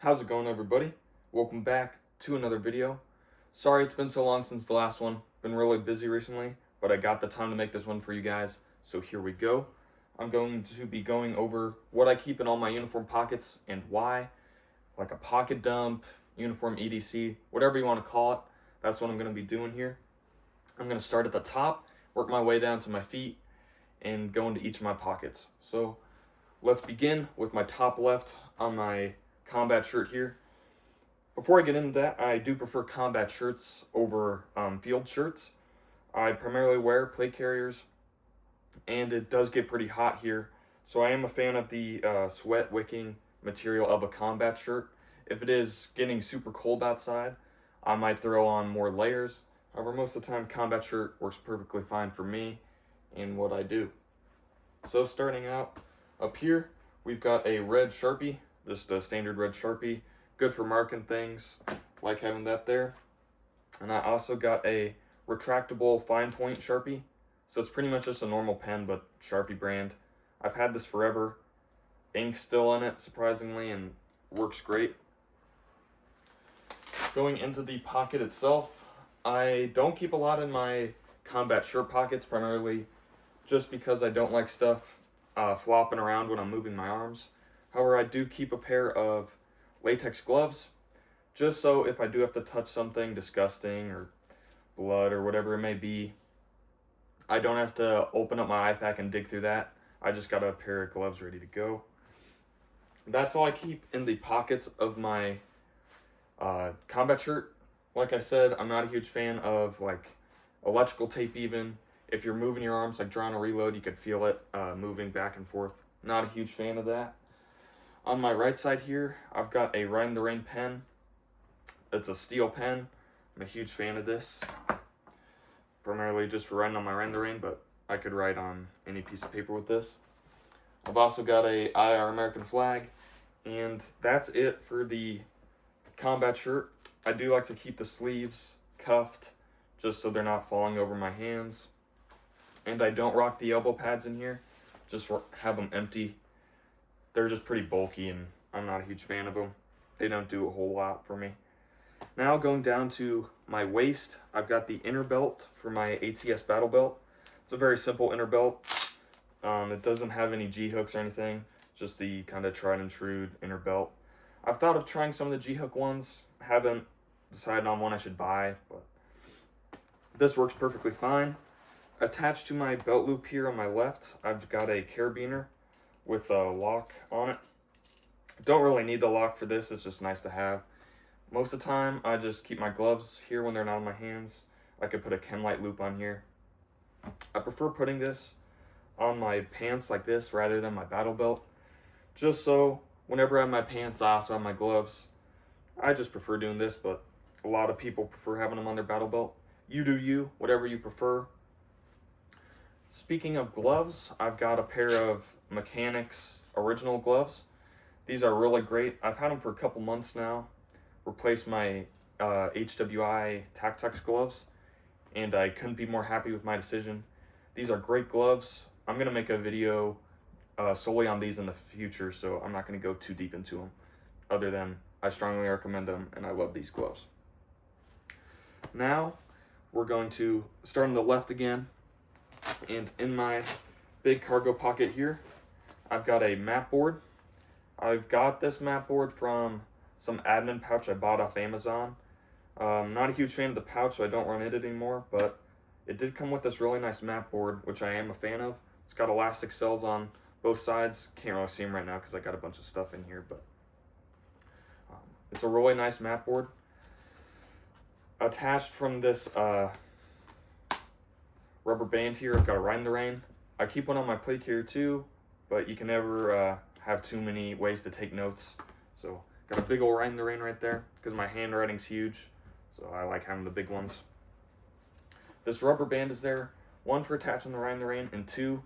How's it going, everybody? Welcome back to another video. Sorry it's been so long since the last one. Been really busy recently, but I got the time to make this one for you guys, so here we go. I'm going to be going over what I keep in all my uniform pockets and why, like a pocket dump, uniform EDC, whatever you want to call it. That's what I'm going to be doing here. I'm going to start at the top, work my way down to my feet, and go into each of my pockets. So let's begin with my top left on my combat shirt here. Before I get into that, I do prefer combat shirts over field shirts. I primarily wear plate carriers, and it does get pretty hot here, so I am a fan of the sweat wicking material of a combat shirt. If it is getting super cold outside, I might throw on more layers. However, most of the time, combat shirt works perfectly fine for me and what I do. So starting out up here, we've got a red Sharpie, just a standard red Sharpie, good for marking things, like having that there. And I also got a retractable fine point Sharpie, so it's pretty much just a normal pen, but Sharpie brand. I've had this forever. Ink's still in it, surprisingly, and works great. Going into the pocket itself, I don't keep a lot in my combat shirt pockets, primarily just because I don't like stuff flopping around when I'm moving my arms. However, I do keep a pair of latex gloves, just so if I do have to touch something disgusting or blood or whatever it may be, I don't have to open up my iPack and dig through that. I just got a pair of gloves ready to go. That's all I keep in the pockets of my combat shirt. Like I said, I'm not a huge fan of like electrical tape even. If you're moving your arms, like drawing a reload, you could feel it moving back and forth. Not a huge fan of that. On my right side here, I've got a Ride in the Rain pen. It's a steel pen. I'm a huge fan of this. Primarily just for writing on my Ride in the Rain, but I could write on any piece of paper with this. I've also got a IR American flag, and that's it for the combat shirt. I do like to keep the sleeves cuffed, just so they're not falling over my hands. And I don't rock the elbow pads in here, just have them empty. They're just pretty bulky, and I'm not a huge fan of them. They don't do a whole lot for me. Now going down to my waist, I've got the inner belt for my ATS battle belt. It's a very simple inner belt. It doesn't have any G-hooks or anything, just the kind of tried and true inner belt. I've thought of trying some of the G-hook ones. Haven't decided on one I should buy, but this works perfectly fine. Attached to my belt loop here on my left, I've got a carabiner with a lock on it. Don't really need the lock for this, it's just nice to have. Most of the time, I just keep my gloves here when they're not on my hands. I could put a Kenlite loop on here. I prefer putting this on my pants like this rather than my battle belt, just so whenever I have my pants, I also have my gloves. I just prefer doing this, but a lot of people prefer having them on their battle belt. You do you, whatever you prefer. Speaking of gloves, I've got a pair of Mechanics original gloves. These are really great. I've had them for a couple months now. Replaced my HWI Tactex gloves, and I couldn't be more happy with my decision. These are great gloves. I'm going to make a video solely on these in the future, so I'm not going to go too deep into them, other than I strongly recommend them, and I love these gloves. Now, we're going to start on the left again. And in my big cargo pocket here, I've got a map board. I've got this map board from some admin pouch I bought off Amazon. Not a huge fan of the pouch, so I don't run it anymore, but it did come with this really nice map board, which I am a fan of. It's got elastic cells on both sides. Can't really see them right now because I got a bunch of stuff in here, but it's a really nice map board. Attached from this rubber band here, I've got a Ride in the Rain. I keep one on my plate carrier too, but you can never have too many ways to take notes. So got a big old Ride in the Rain right there because my handwriting's huge, so I like having the big ones. This rubber band is there, one for attaching the Ride in the Rain, and two,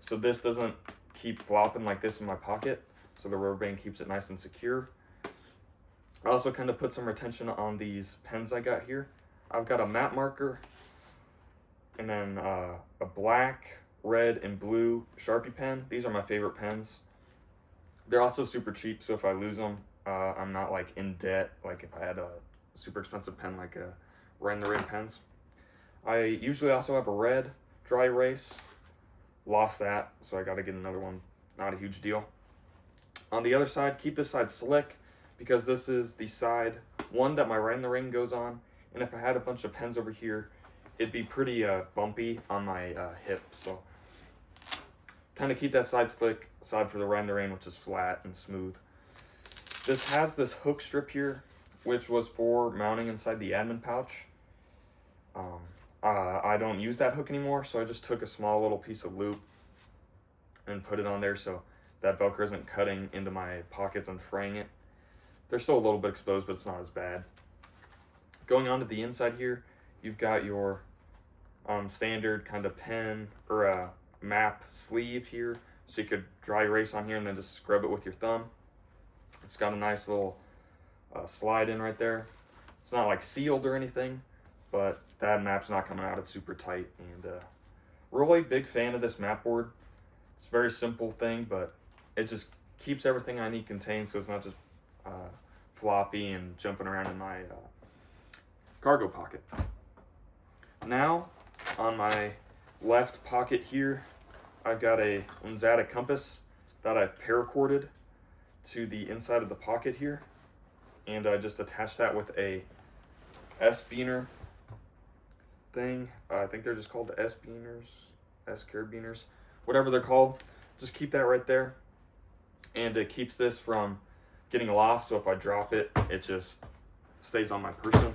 so this doesn't keep flopping like this in my pocket, so the rubber band keeps it nice and secure. I also kind of put some retention on these pens I got here. I've got a map marker, and then a black, red, and blue Sharpie pen. These are my favorite pens. They're also super cheap, so if I lose them, I'm not like in debt, like if I had a super expensive pen like a Ren the Ring pens. I usually also have a red dry erase. Lost that, so I got to get another one. Not a huge deal. On the other side, keep this side slick because this is the side one that my Ren the Ring goes on. And if I had a bunch of pens over here, it'd be pretty bumpy on my hip. So kind of keep that side slick aside for the Ren the Ring, which is flat and smooth. This has this hook strip here, which was for mounting inside the admin pouch. I don't use that hook anymore, so I just took a small little piece of loop and put it on there so that Velcro isn't cutting into my pockets and fraying it. They're still a little bit exposed, but it's not as bad. Going on to the inside here, you've got your standard kind of pen or a map sleeve here, so you could dry erase on here and then just scrub it with your thumb. It's got a nice little slide in right there. It's not like sealed or anything, but that map's not coming out. It's super tight, and really big fan of this map board. It's a very simple thing, but it just keeps everything I need contained, so it's not just floppy and jumping around in my cargo pocket. Now, on my left pocket here, I've got a Wenzata compass that I've paracorded to the inside of the pocket here, and I just attached that with a S-Beaner thing. I think they're just called the S-Beaners, S-Carabiners, whatever they're called. Just keep that right there, and it keeps this from getting lost, so if I drop it, it just stays on my person.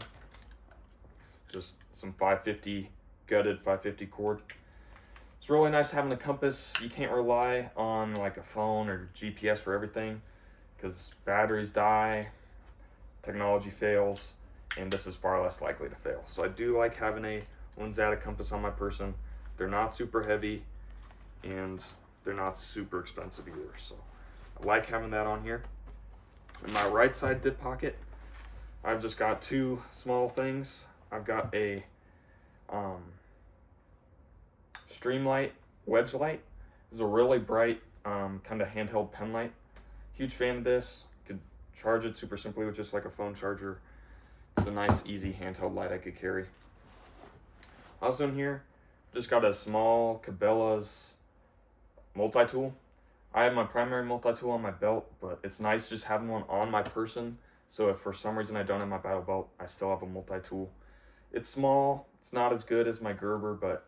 Just some 550, gutted 550 cord. It's really nice having a compass. You can't rely on like a phone or GPS for everything because batteries die, technology fails, and this is far less likely to fail. So I do like having a Wenzata compass on my person. They're not super heavy and they're not super expensive either. So I like having that on here. In my right side dip pocket, I've just got two small things. I've got a Streamlight wedge light. This is a really bright kind of handheld pen light. Huge fan of this. Could charge it super simply with just like a phone charger. It's a nice, easy handheld light I could carry. Also in here, just got a small Cabela's multi-tool. I have my primary multi-tool on my belt, but it's nice just having one on my person. So if for some reason I don't have my battle belt, I still have a multi-tool. It's small, it's not as good as my Gerber, but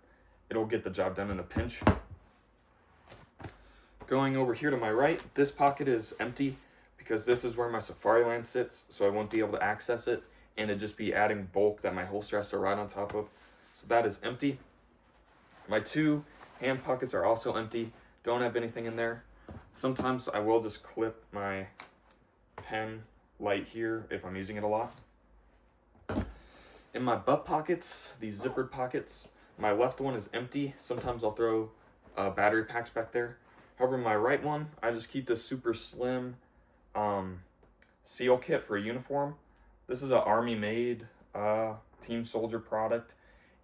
it'll get the job done in a pinch. Going over here to my right, this pocket is empty because this is where my Safariland sits, so I won't be able to access it, and it'd just be adding bulk that my holster has to ride on top of. So that is empty. My two hand pockets are also empty, don't have anything in there. Sometimes I will just clip my pen light here if I'm using it a lot. In my butt pockets, these zippered pockets, my left one is empty. Sometimes I'll throw battery packs back there. However, my right one, I just keep this super slim seal kit for a uniform. This is an Army-made Team Soldier product,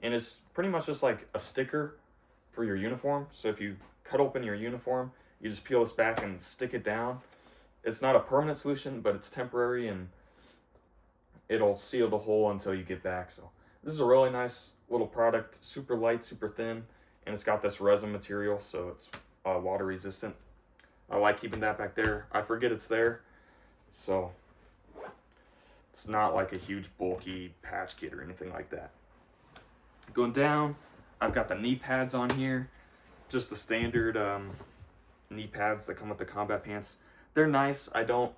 and it's pretty much just like a sticker for your uniform. So if you cut open your uniform, you just peel this back and stick it down. It's not a permanent solution, but it's temporary, and it'll seal the hole until you get back. So this is a really nice little product, super light, super thin, and it's got this resin material, so it's water resistant. I like keeping that back there. I forget it's there, so it's not like a huge bulky patch kit or anything like that. Going down, I've got the knee pads on here, just the standard knee pads that come with the combat pants. They're nice. I don't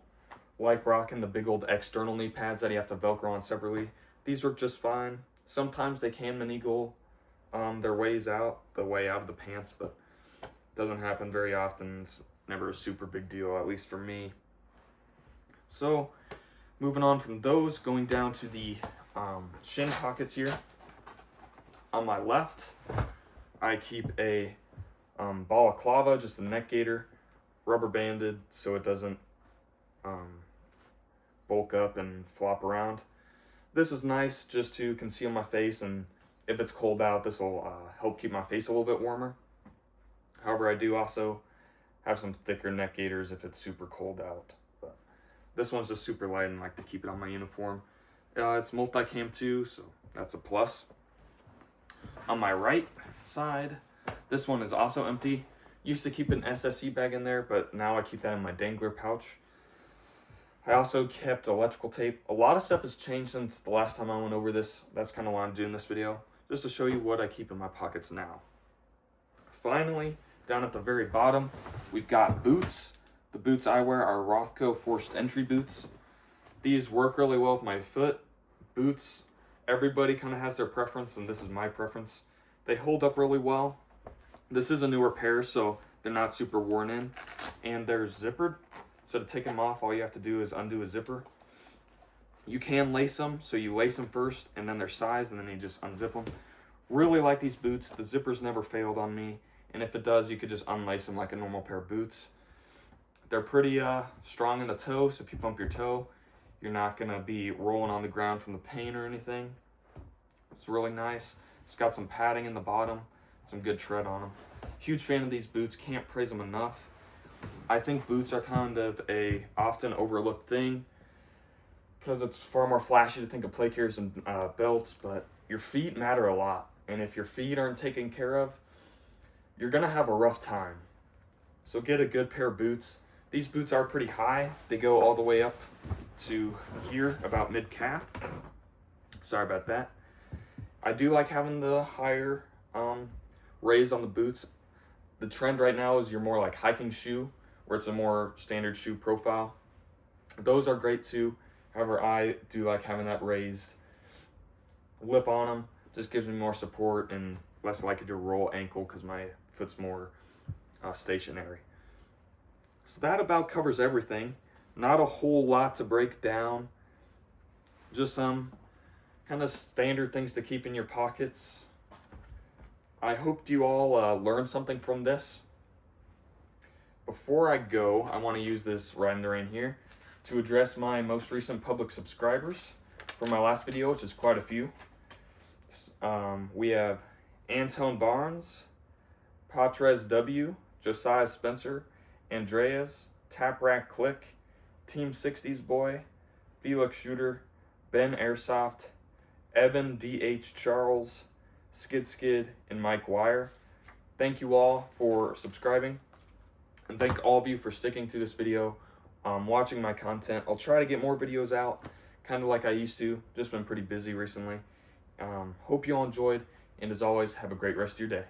like rocking the big old external knee pads that you have to Velcro on separately. These work just fine. Sometimes they can finagle their ways out, the way out of the pants, but it doesn't happen very often. It's never a super big deal, at least for me. So, moving on from those, going down to the shin pockets here. On my left, I keep a balaclava, just a neck gaiter, rubber banded so it doesn't bulk up and flop around. This is nice just to conceal my face, and if it's cold out, this will help keep my face a little bit warmer. However, I do also have some thicker neck gaiters if it's super cold out. But This one's just super light and I like to keep it on my uniform. It's multicam too, so that's a plus. On my right side, this one is also empty. Used to keep an SSE bag in there, but now I keep that in my dangler pouch. I also kept electrical tape. A lot of stuff has changed since the last time I went over this. That's kind of why I'm doing this video, just to show you what I keep in my pockets now. Finally, down at the very bottom, we've got boots. The boots I wear are Rothco forced entry boots. These work really well with my foot. Boots, everybody kind of has their preference, and this is my preference. They hold up really well. This is a newer pair, so they're not super worn in, and they're zippered. So to take them off, all you have to do is undo a zipper. You can lace them, so you lace them first, and then they're sized, and then you just unzip them. Really like these boots. The zippers never failed on me, and if it does, you could just unlace them like a normal pair of boots. They're pretty strong in the toe, so if you bump your toe, you're not gonna be rolling on the ground from the pain or anything. It's really nice. It's got some padding in the bottom, some good tread on them. Huge fan of these boots, can't praise them enough. I think boots are kind of a often overlooked thing because it's far more flashy to think of plate carriers and belts, but your feet matter a lot. And if your feet aren't taken care of, you're gonna have a rough time. So get a good pair of boots. These boots are pretty high. They go all the way up to here, about mid-calf. Sorry about that. I do like having the higher raise on the boots. The trend right now is your more like hiking shoe, where it's a more standard shoe profile. Those are great too. However, I do like having that raised lip on them. Just gives me more support and less likely to roll ankle because my foot's more stationary. So that about covers everything. Not a whole lot to break down. Just some kind of standard things to keep in your pockets. I hope you all learned something from this. Before I go, I want to use this Riding the Rain here to address my most recent public subscribers from my last video, which is quite a few. We have Antone Barnes, Patrez W, Josiah Spencer, Andreas, Tap Rack Click, Team 60s Boy, Felix Shooter, Ben Airsoft, Evan D.H. Charles, Skid, and Mike Wire. Thank you all for subscribing, and thank all of you for sticking to this video, watching my content. I'll try to get more videos out, kind of like I used to. Just been pretty busy recently. Hope you all enjoyed, and as always, have a great rest of your day.